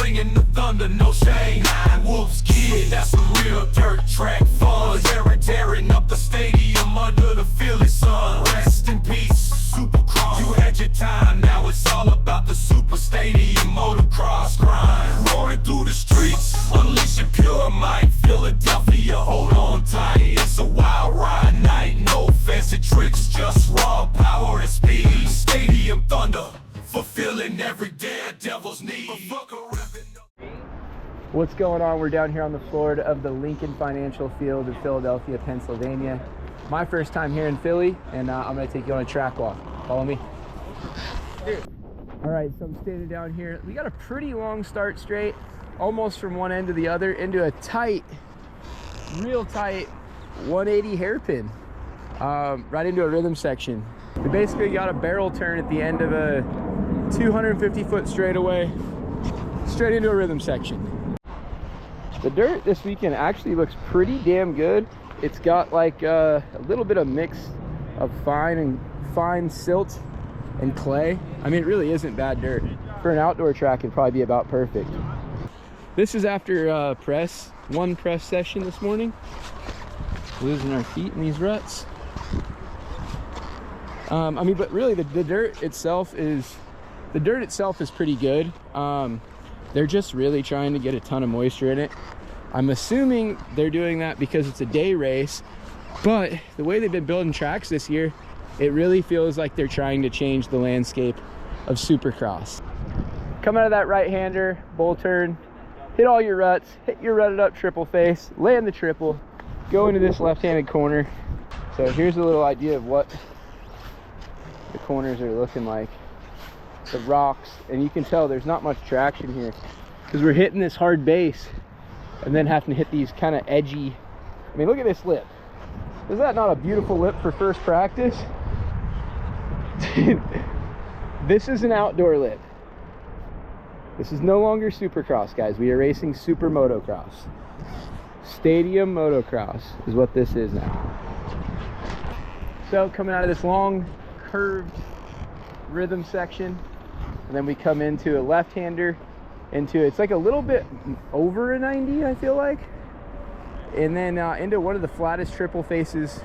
bringing the thunder, no shame. Nine Wolves kid, that's some real dirt track fun. Tearing up the stadium under the fearless sun. Rest in peace, Supercross. You had your time, now it's all about the super stadium motocross grind. Roaring through the streets, unleashing pure might. Philadelphia, hold on tight. It's a wild ride night, no fancy tricks, just raw power and speed. Stadium thunder, fulfilling every daredevil's need. What's going on? We're down here on the floor of the Lincoln Financial Field in Philadelphia, Pennsylvania. My first time here in Philly, and I'm going to take you on a track walk. Follow me. All right, so I'm standing down here. We got a pretty long start straight, almost from one end to the other, into a tight, real tight 180 hairpin, right into a rhythm section. We basically got a barrel turn at the end of a 250-foot straightaway, straight into a rhythm section. The dirt this weekend actually looks pretty damn good. It's got like a little bit of mix of fine silt and clay. I mean, it really isn't bad dirt. For an outdoor track, it'd probably be about perfect. This is after one press session this morning. Losing our feet in these ruts. I mean, but really the dirt itself is pretty good. They're just really trying to get a ton of moisture in it. I'm assuming they're doing that because it's a day race, but the way they've been building tracks this year, it really feels like they're trying to change the landscape of Supercross. Come out of that right-hander, bull turn, hit all your ruts, hit your rutted up triple face, land the triple, go into this left-handed corner. So here's a little idea of what the corners are looking like. The rocks, and you can tell there's not much traction here because we're hitting this hard base and then having to hit these kind of edgy. I mean, look at this lip. Is that not a beautiful lip for first practice? Dude, this is an outdoor lip. This is no longer Supercross, guys. We are racing super motocross. Stadium motocross is what this is now. So coming out of this long curved rhythm section, and then we come into a left-hander, it's like a little bit over a 90, I feel like, and then into one of the flattest triple faces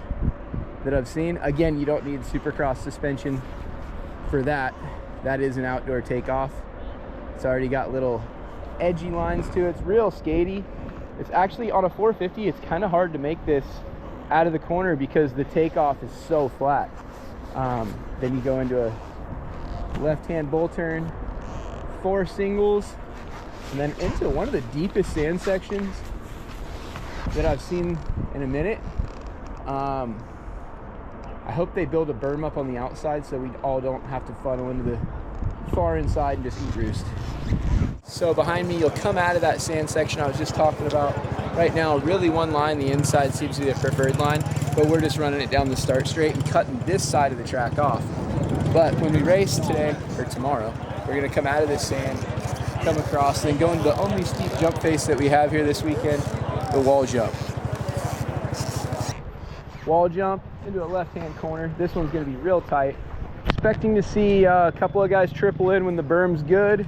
that I've seen. Again, you don't need Supercross suspension for that. That is an outdoor takeoff. It's already got little edgy lines to it. It's real skatey. It's actually on a 450, it's kind of hard to make this out of the corner because the takeoff is so flat. Then you go into a left-hand bull turn, 4 singles, and then into one of the deepest sand sections that I've seen in a minute. I hope they build a berm up on the outside so we all don't have to funnel into the far inside and just eat roost. So behind me, you'll come out of that sand section I was just talking about. Right now, really one line, the inside seems to be the preferred line, but we're just running it down the start straight and cutting this side of the track off. But when we race today, or tomorrow, we're gonna come out of this sand, come across, and then go into the only steep jump face that we have here this weekend, the wall jump. Wall jump into a left-hand corner. This one's gonna be real tight. Expecting to see a couple of guys triple in when the berm's good.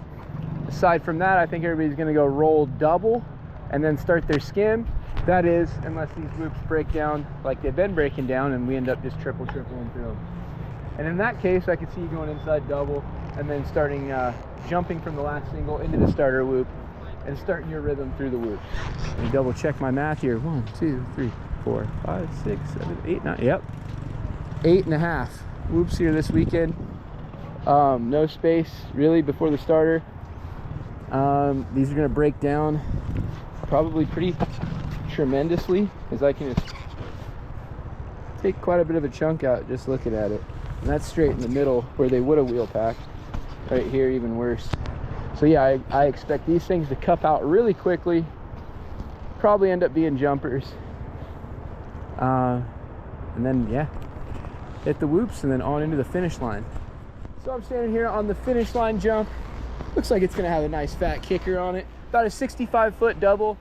Aside from that, I think everybody's gonna go roll double and then start their skim. That is, unless these whoops break down like they've been breaking down and we end up just tripling through them. And in that case, I could see you going inside double and then starting jumping from the last single into the starter whoop and starting your rhythm through the whoop. Let me double check my math here. 1, 2, 3, 4, 5, 6, 7, 8, 9. Yep, 8.5 whoops here this weekend. No space really before the starter. These are going to break down probably pretty tremendously, as I can just take quite a bit of a chunk out just looking at it. And that's straight in the middle where they would have wheel packed. Right here, even worse. So yeah, I expect these things to cup out really quickly. Probably end up being jumpers. And then, yeah, hit the whoops and then on into the finish line. So I'm standing here on the finish line jump. Looks like it's gonna have a nice fat kicker on it. About a 65-foot double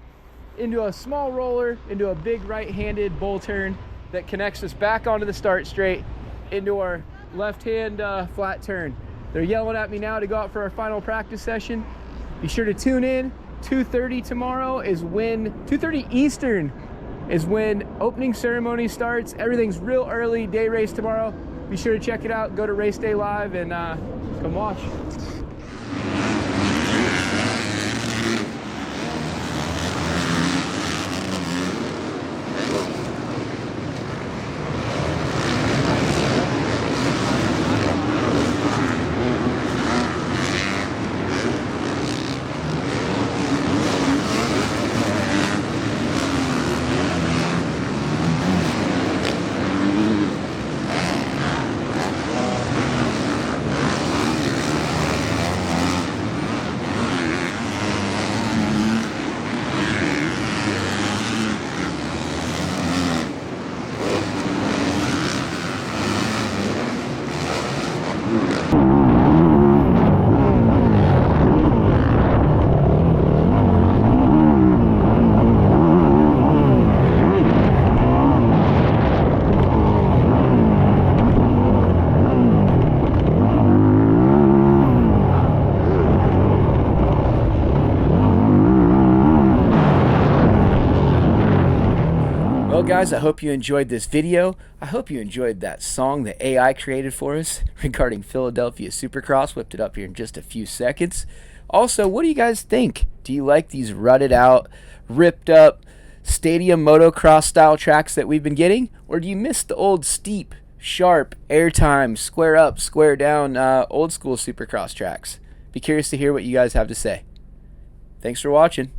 into a small roller, into a big right-handed bull turn that connects us back onto the start straight into our left-hand flat turn. They're yelling at me now to go out for our final practice session. Be sure to tune in. 2:30 tomorrow is when, 2:30 Eastern is when opening ceremony starts. Everything's real early, day race tomorrow. Be sure to check it out. Go to Race Day Live and come watch. Well guys, I hope you enjoyed this video. I hope you enjoyed that song that AI created for us regarding Philadelphia Supercross. Whipped it up here in just a few seconds. Also, what do you guys think? Do you like these rutted out, ripped up stadium motocross style tracks that we've been getting? Or do you miss the old steep, sharp, airtime, square up, square down, old school Supercross tracks? Be curious to hear what you guys have to say. Thanks for watching.